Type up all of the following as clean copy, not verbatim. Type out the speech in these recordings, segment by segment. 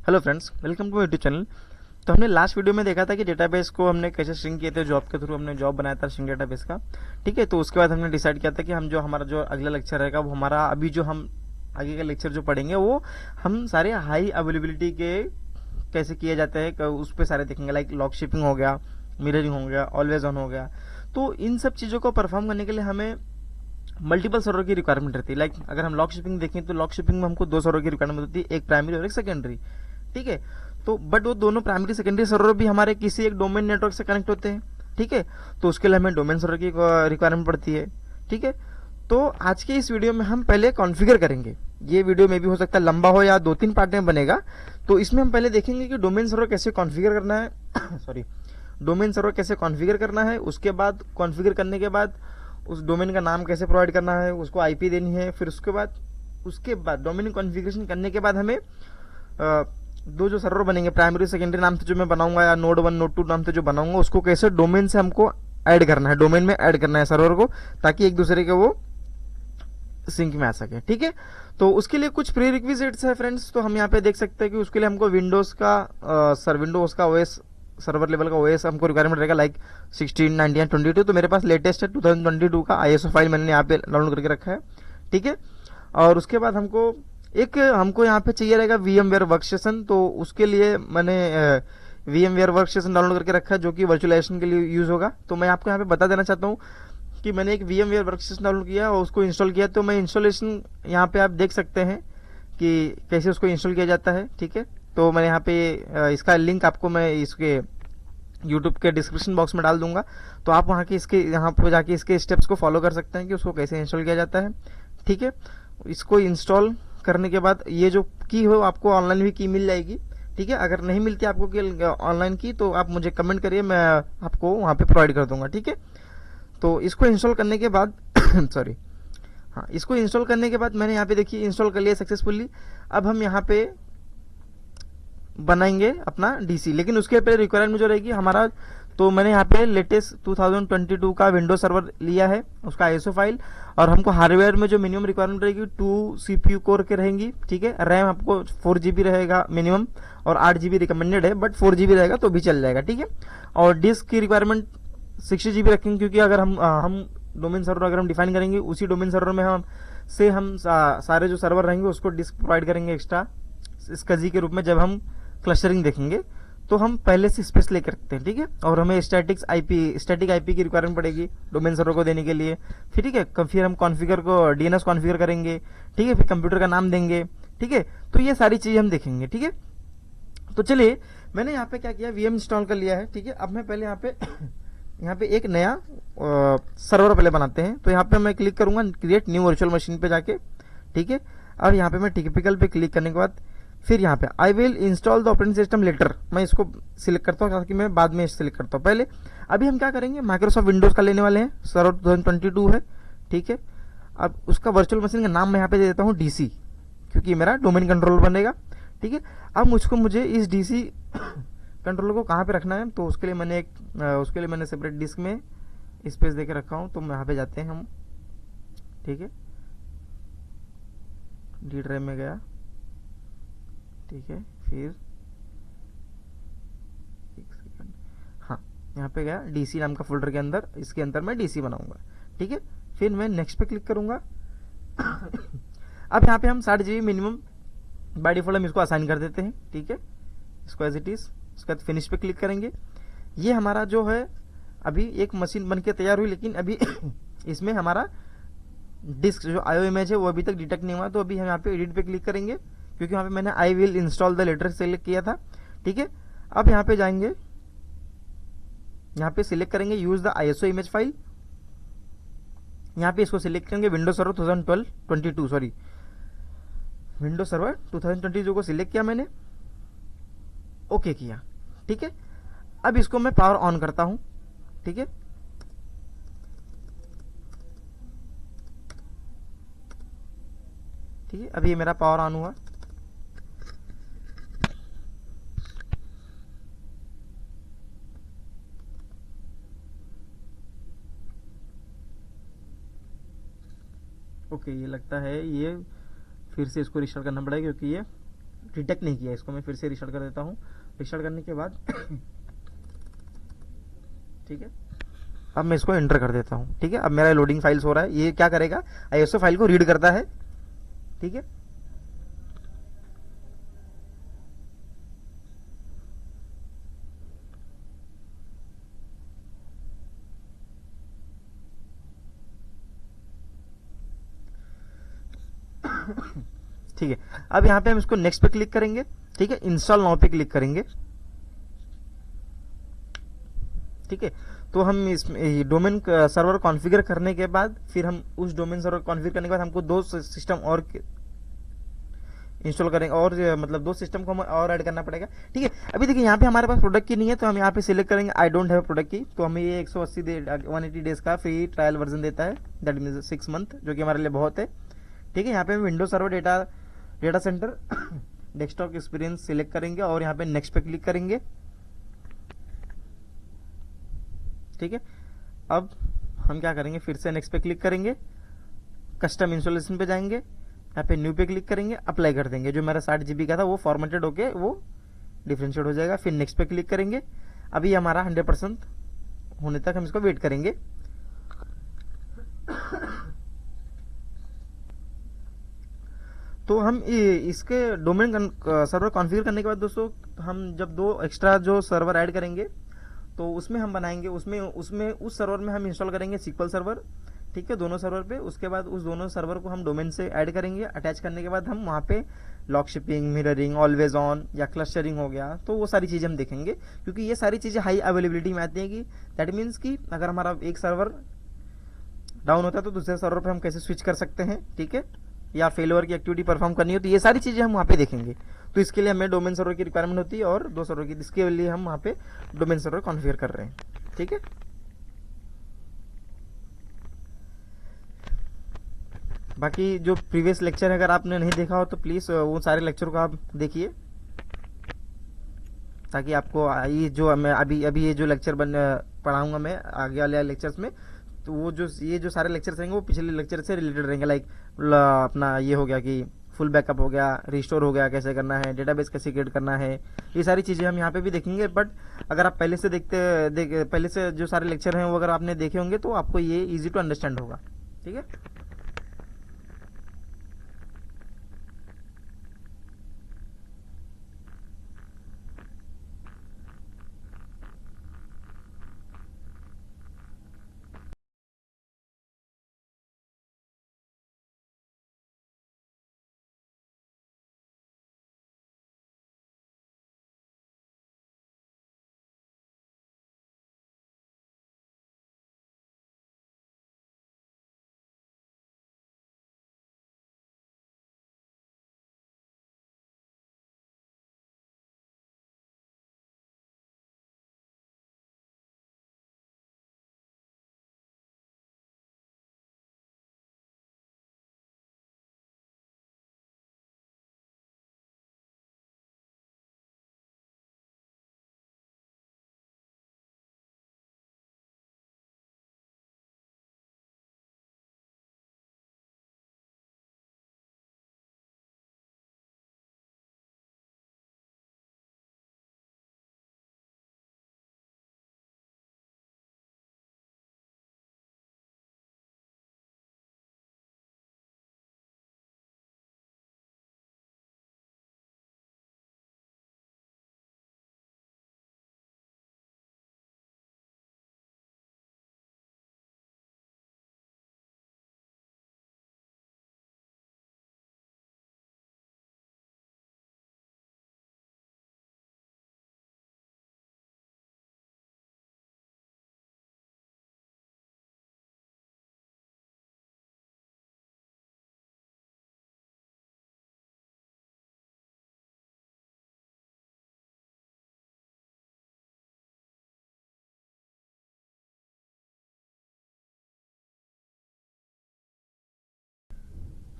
Hello friends, welcome to YouTube channel. तो हमने last video में देखा था कि डेटाबेस को हमने कैसे श्रिंक किए थे। जॉब के थ्रू हमने जॉब बनाया था श्रिंक डेटाबेस का। ठीक है, तो उसके बाद हमने डिसाइड किया था कि हम जो हमारा जो अगला लेक्चर रहेगा वो हमारा अभी जो हम आगे का लेक्चर जो पढ़ेंगे वो हम सारे हाई अवेलेबिलिटी के कैसे किए जाते हैं उस पर सारे देखेंगे। लाइक लॉक शिपिंग हो गया, मिररिंग हो गया, ऑलवेज ऑन हो गया। तो इन सब चीज़ों को परफॉर्म करने के लिए हमें मल्टीपल सर्वर की रिक्वायरमेंट रहती है। लाइक अगर हम लॉक शिपिंग देखें तो लॉक शिपिंग में हमको दो सर्वर की रिक्वायरमेंट होती है, एक प्राइमरी और एक सेकेंडरी। ठीक है, तो बट वो दोनों प्राइमरी सेकेंडरी सर्वर भी हमारे किसी एक डोमेन नेटवर्क से कनेक्ट होते हैं। ठीक है, तो उसके लिए हमें डोमेन सर्वर की रिक्वायरमेंट पड़ती है। ठीक है, तो आज के इस वीडियो में हम पहले कॉन्फ़िगर करेंगे। ये वीडियो में भी हो सकता है लंबा हो या 2-3 पार्ट में बनेगा। तो इसमें हम पहले देखेंगे कि डोमेन सर्वर कैसे कॉन्फ़िगर करना है सॉरी, डोमेन सर्वर कैसे कॉन्फ़िगर करना है। उसके बाद कॉन्फ़िगर करने के बाद उस डोमेन का नाम कैसे प्रोवाइड करना है, उसको आईपी देनी है। फिर उसके बाद डोमेन कॉन्फ़िगरेशन करने के बाद हमें दो जो सर्वर बनेंगे प्राइमरी सेकेंडरी नाम से जो मैं बनाऊंगा या नोड 1 नोड 2 नाम से जो बनाऊंगा उसको कैसे डोमेन से हमको ऐड करना है, डोमेन में ऐड करना है सर्वर को, ताकि एक दूसरे के वो सिंक में आ सके। ठीक है, तो उसके लिए कुछ प्री रिक्विजिट्स है फ्रेंड्स। तो हम यहाँ पे देख सकते हैं कि उसके लिए हमको विंडोज का ओएस सर्वर लेवल का ओएस हमको रिक्वायरमेंट रहेगा। लाइक 16, 19, 22। तो मेरे पास लेटेस्ट है 2022 का आईएसओ फाइल मैंने यहाँ पे डाउनलोड करके रखा है। ठीक है, और उसके बाद हमको यहाँ पे चाहिए रहेगा VMware वर्कस्टेशन। तो उसके लिए मैंने VMware वर्कस्टेशन डाउनलोड करके रखा है जो कि वर्चुअलाइजेशन के लिए यूज होगा। तो मैं आपको यहाँ पे बता देना चाहता हूँ कि मैंने एक VMware वर्कस्टेशन डाउनलोड किया और उसको इंस्टॉल किया। तो मैं इंस्टॉलेशन यहाँ पे आप देख सकते हैं कि कैसे उसको इंस्टॉल किया जाता है। ठीक है, तो मैंने यहाँ पे इसका लिंक आपको मैं इसके यूट्यूब के डिस्क्रिप्शन बॉक्स में डाल दूंगा। तो आप वहाँ के इसके यहाँ पर जाके इसके स्टेप्स को फॉलो कर सकते हैं कि उसको कैसे इंस्टॉल किया जाता है। ठीक है, इसको इंस्टॉल करने के बाद ये जो की हो आपको ऑनलाइन भी की मिल जाएगी। ठीक है, अगर नहीं मिलती आपको की ऑनलाइन की तो आप मुझे कमेंट करिए, मैं आपको वहाँ पे प्रोवाइड कर दूंगा। ठीक है, तो इसको इंस्टॉल करने के बाद सॉरी, हाँ, इसको इंस्टॉल करने के बाद मैंने यहाँ पे देखिए इंस्टॉल कर लिया सक्सेसफुली। अब हम यहाँ पे बनाएंगे अपना डीसी, लेकिन उसके पहले रिक्वायरमेंट जो रहेगी हमारा, तो मैंने यहाँ पे लेटेस्ट 2022 का विंडोज सर्वर लिया है, उसका आईएसओ फाइल। और हमको हार्डवेयर में जो मिनिमम रिक्वायरमेंट रहेगी 2 CPU कोर के रहेंगी। ठीक है, रैम आपको 4 GB रहेगा मिनिमम, और 8 GB रिकमेंडेड है, बट 4 GB रहेगा तो भी चल जाएगा। ठीक है, और डिस्क की रिक्वायरमेंट 60 GB रखेंगे, क्योंकि अगर हम डोमेन सर्वर अगर हम डिफाइन करेंगे उसी डोमेन सर्वर में हम सारे जो सर्वर रहेंगे उसको डिस्क प्रोवाइड करेंगे एक्स्ट्रा स्कजी के रूप में। जब हम क्लस्टरिंग देखेंगे तो हम पहले से स्पेस लेकर रखते हैं। ठीक है, और हमें स्टैटिक आईपी की रिक्वायरमेंट पड़ेगी डोमेन सर्वर को देने के लिए। ठीक है, फिर हम कॉन्फ़िगर को डीएनएस कॉन्फ़िगर करेंगे। ठीक है, फिर कंप्यूटर का नाम देंगे। ठीक है, तो ये सारी चीज़ें हम देखेंगे। ठीक है, तो चलिए, मैंने यहाँ पे क्या किया, वीएम इंस्टॉल कर लिया है। ठीक है, अब मैं पहले यहाँ पे एक नया सर्वर पहले बनाते हैं। तो यहाँ पे मैं क्लिक करूंगा क्रिएट न्यू वर्चुअल मशीन पे जाके। ठीक है, अब यहाँ पे मैं टिपिकल पे क्लिक करने के बाद फिर यहाँ पे I will install the operating system later, मैं इसको सिलेक्ट करता हूँ ताकि मैं बाद में सिलेक्ट करता हूँ। पहले अभी हम क्या करेंगे, माइक्रोसॉफ्ट विंडोज का लेने वाले हैं, सर्वर 2022 है। ठीक है, अब उसका वर्चुअल मशीन का नाम मैं यहाँ पे दे देता हूँ डीसी, क्योंकि मेरा डोमेन कंट्रोलर बनेगा। ठीक है, अब मुझे इस डीसी कंट्रोलर को कहाँ पे रखना है, तो उसके लिए मैंने सेपरेट डिस्क में स्पेस दे के रखा हूँ। तो यहाँ पे जाते हैं हम। ठीक है, डी ड्राइव में गया। ठीक है, फिर एक सेकंड, हाँ, यहाँ पे गया डीसी नाम का फोल्डर के अंदर, इसके अंदर मैं डीसी बनाऊंगा। ठीक है, फिर मैं नेक्स्ट पे क्लिक करूंगा अब यहाँ पे हम 60 GB मिनिमम बाय डिफॉल्ट हम इसको असाइन कर देते हैं। ठीक है, इसको एज इट इज, उसके बाद फिनिश पे क्लिक करेंगे। ये हमारा जो है अभी एक मशीन बन के तैयार हुई, लेकिन अभी इसमें हमारा डिस्क जो आईओ इमेज है वो अभी तक डिटेक्ट नहीं हुआ। तो अभी हम यहाँ पे एडिट पे क्लिक करेंगे, क्योंकि यहाँ पे मैंने I will install the later select किया था। ठीक है, अब यहाँ पे जाएंगे, यहाँ पे सिलेक्ट करेंगे use the ISO image file. यहाँ पे इसको सिलेक्ट करेंगे Windows server 2022 sorry, Windows server 2022 को सिलेक्ट किया मैंने, ओके किया। ठीक है, अब इसको मैं पावर ऑन करता हूं। ठीक है, ठीक है, अभी ये मेरा पावर ऑन हुआ। ओके, ये लगता है ये फिर से इसको रिस्टार्ट करना पड़ेगा, क्योंकि ये डिटेक्ट नहीं किया। इसको मैं फिर से रिस्टार्ट कर देता हूँ। रिस्टार्ट करने के बाद ठीक है, अब मैं इसको एंटर कर देता हूँ। ठीक है, अब मेरा लोडिंग फाइल्स हो रहा है। ये क्या करेगा, आईएसओ फाइल को रीड करता है। ठीक है, ठीक है। अब यहाँ पे हम इसको नेक्स्ट पे क्लिक करेंगे। ठीक है, इंस्टॉल नाउ पे क्लिक करेंगे। ठीक है, तो हम इस डोमेन सर्वर कॉन्फ़िगर करने के बाद फिर हम उस डोमेन सर्वर कॉन्फ़िगर करने के बाद हमको दो सिस्टम और इंस्टॉल करेंगे, और मतलब दो सिस्टम को हमें और ऐड करना पड़ेगा। ठीक है, अभी देखिए यहाँ पे हमारे पास प्रोडक्ट की नहीं है, तो हम यहाँ पे सिलेक्ट करेंगे आई डोंट हैव प्रोडक्ट की। तो हमें ये 180 डेज का फ्री ट्रायल वर्जन देता है, दैट मीन 6 मंथ, जो कि हमारे लिए बहुत है। ठीक है, यहाँ पे हम window server data centre desktop experience select करेंगे और यहाँ पे नेक्स्ट पे क्लिक करेंगे। ठीक है, अब हम क्या करेंगे, फिर से नेक्स्ट पे क्लिक करेंगे, कस्टम इंस्टॉलेशन पे जाएंगे, यहाँ पे न्यू पे क्लिक करेंगे, अप्लाई कर देंगे। जो मेरा 60 GB का था वो फॉर्मेटेड होके वो डिफ्रेंशिएट हो जाएगा। फिर नेक्स्ट पे क्लिक करेंगे। अभी हमारा 100% होने तक हम इसको वेट करेंगे। तो हम इसके डोमेन सर्वर कॉन्फ़िगर करने के बाद दोस्तों, हम जब दो एक्स्ट्रा जो सर्वर ऐड करेंगे तो उसमें हम बनाएंगे, उसमें उसमें उस सर्वर में हम इंस्टॉल करेंगे SQL सर्वर। ठीक है, दोनों सर्वर पे। उसके बाद उस दोनों सर्वर को हम डोमेन से ऐड करेंगे। अटैच करने के बाद हम वहाँ पे lock shipping, mirroring, always on या क्लस्टरिंग हो गया, तो वो सारी चीज़ें हम देखेंगे, क्योंकि ये सारी चीज़ें हाई अवेलेबिलिटी में आती हैं। कि दैट मीन्स कि अगर हमारा एक सर्वर डाउन होता है तो दूसरे सर्वर पे हम कैसे स्विच कर सकते हैं। ठीक है, या फेलओवर की एक्टिविटी परफॉर्म करनी हो, तो ये सारी चीज़ें हम वहाँ पे देखेंगे। तो इसके लिए हमें डोमेन सर्वर की रिक्वायरमेंट होती है और दो सर्वर की, इसके लिए हम वहाँ पे डोमेन सर्वर कॉन्फ़िगर कर रहे हैं। ठीक है, बाकी जो प्रीवियस लेक्चर है अगर आपने नहीं देखा हो तो प्लीज़ वो सारे लेक्चर को आप देखिए, ताकि आपको ये जो मैं अभी अभी ये जो लेक्चर पढ़ाऊंगा मैं आगे वाले लेक्चर्स में, तो वो जो ये जो सारे लेक्चर्स रहेंगे वो पिछले लेक्चर से रिलेटेड रहेंगे। लाइक अपना ये हो गया कि फुल बैकअप हो गया, रिस्टोर हो गया, कैसे करना है, डेटाबेस कैसे क्रिएट करना है, ये सारी चीज़ें हम यहाँ पे भी देखेंगे। बट अगर आप पहले से पहले से जो सारे लेक्चर हैं वो अगर आपने देखे होंगे तो आपको ये ईजी टू अंडरस्टैंड होगा। ठीक है,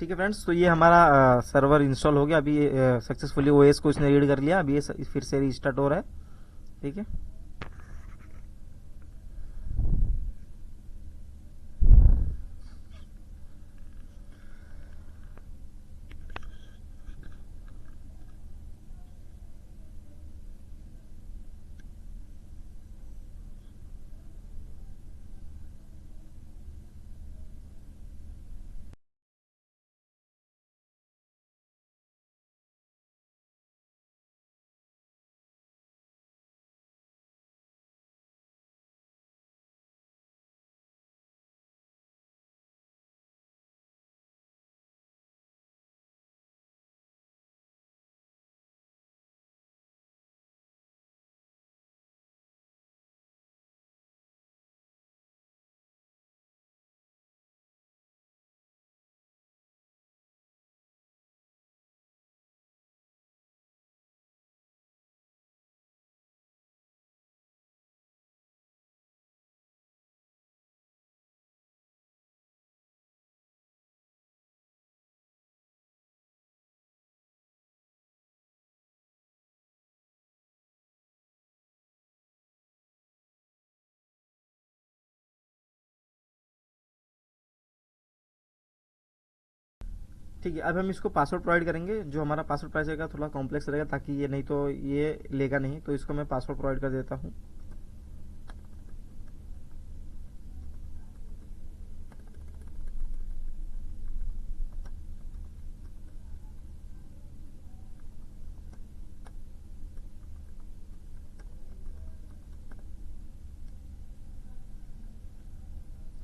ठीक है फ्रेंड्स, तो ये हमारा सर्वर इंस्टॉल हो गया। अभी ये सक्सेसफुली ओएस को इसने रीड कर लिया। अभी ये फिर से रीस्टार्ट हो रहा है। ठीक है, ठीक है, अब हम इसको पासवर्ड प्रोवाइड करेंगे। जो हमारा पासवर्ड प्राइस रहेगा थोड़ा कॉम्प्लेक्स रहेगा, ताकि ये नहीं तो ये लेगा नहीं, तो इसको मैं पासवर्ड प्रोवाइड कर देता हूँ।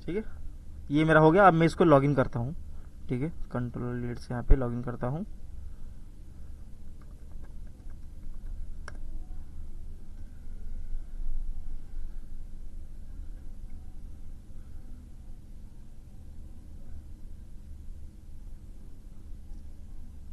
ठीक है, ये मेरा हो गया। अब मैं इसको लॉगिन करता हूँ। ठीक है, कंट्रोल लीड से यहाँ पे लॉगिन करता हूँ।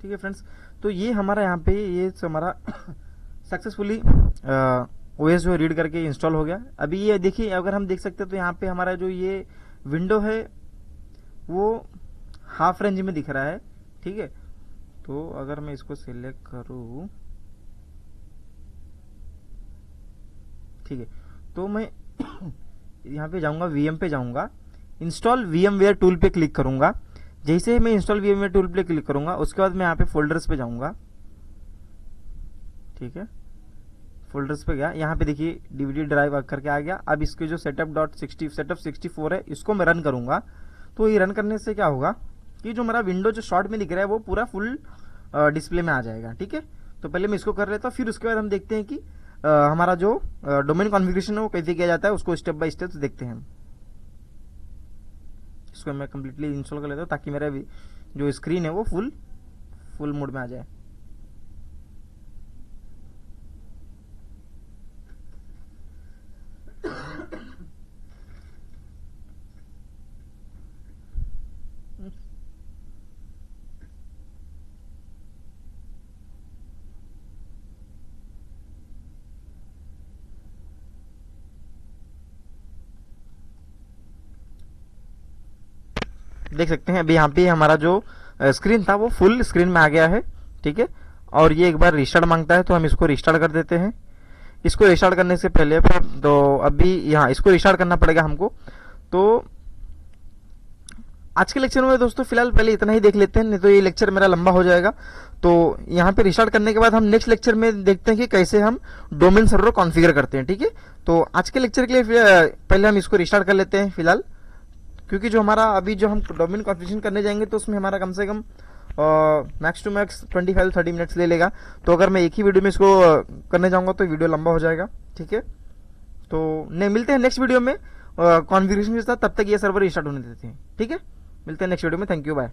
ठीक है फ्रेंड्स, तो ये हमारा यहाँ पे ये हमारा सक्सेसफुली ओएस जो रीड करके इंस्टॉल हो गया। अभी ये देखिए, अगर हम देख सकते हैं तो यहाँ पे हमारा जो ये विंडो है वो हाफ रेंज में दिख रहा है। ठीक है, तो अगर मैं इसको सिलेक्ट करूँ, ठीक है, तो मैं यहाँ पे जाऊँगा, वीएम पे जाऊँगा, इंस्टॉल वीएमवेयर टूल पे क्लिक करूँगा। जैसे ही मैं इंस्टॉल वीएमवेयर टूल पे क्लिक करूँगा, उसके बाद मैं यहाँ पे फोल्डर्स पे जाऊँगा। ठीक है, फोल्डर्स पे गया, यहाँ पे देखिए डीवीडी ड्राइव करके आ गया। अब इसके जो सेटअप 64 है, इसको मैं रन करूँगा। तो ये रन करने से क्या होगा कि जो मेरा विंडो जो शॉर्ट में दिख रहा है वो पूरा फुल डिस्प्ले में आ जाएगा। ठीक है, तो पहले मैं इसको कर लेता हूँ, फिर उसके बाद हम देखते हैं कि हमारा जो डोमेन कॉन्फ़िगरेशन है वो कैसे किया जाता है, उसको स्टेप बाय स्टेप देखते हैं। इसको मैं कम्प्लीटली इंस्टॉल कर लेता हूँ, ताकि मेरा जो स्क्रीन है वो फुल मोड में आ जाए। देख सकते हैं अभी यहाँ पे हमारा जो स्क्रीन था वो फुल स्क्रीन में आ गया है। ठीक है, और ये एक बार रिस्टार्ट मांगता है, तो हम इसको रिस्टार्ट कर देते हैं। इसको रिस्टार्ट करने से पहले तो अभी यहाँ इसको रिस्टार्ट करना पड़ेगा हमको। तो आज के लेक्चर में दोस्तों फिलहाल पहले इतना ही देख लेते हैं, नहीं तो ये लेक्चर मेरा लंबा हो जाएगा। तो यहाँ पे रिस्टार्ट करने के बाद हम नेक्स्ट लेक्चर में देखते हैं कि कैसे हम डोमेन सर्वर कॉन्फ़िगर करते हैं। ठीक है, तो आज के लेक्चर के लिए पहले हम इसको रिस्टार्ट कर लेते हैं फिलहाल, क्योंकि जो हमारा अभी जो हम डोमेन कॉन्फ़िगरेशन करने जाएंगे तो उसमें हमारा कम से कम मैक्स टू मैक्स 25-30 मिनट्स ले लेगा। तो अगर मैं एक ही वीडियो में इसको करने जाऊंगा तो वीडियो लंबा हो जाएगा। ठीक है, तो नहीं, मिलते हैं नेक्स्ट वीडियो में कॉन्फ़िगरेशन के साथ। तब तक ये सर्वर रिस्टार्ट होने देते हैं। ठीक है, मिलते हैं नेक्स्ट वीडियो में। Thank you, bye.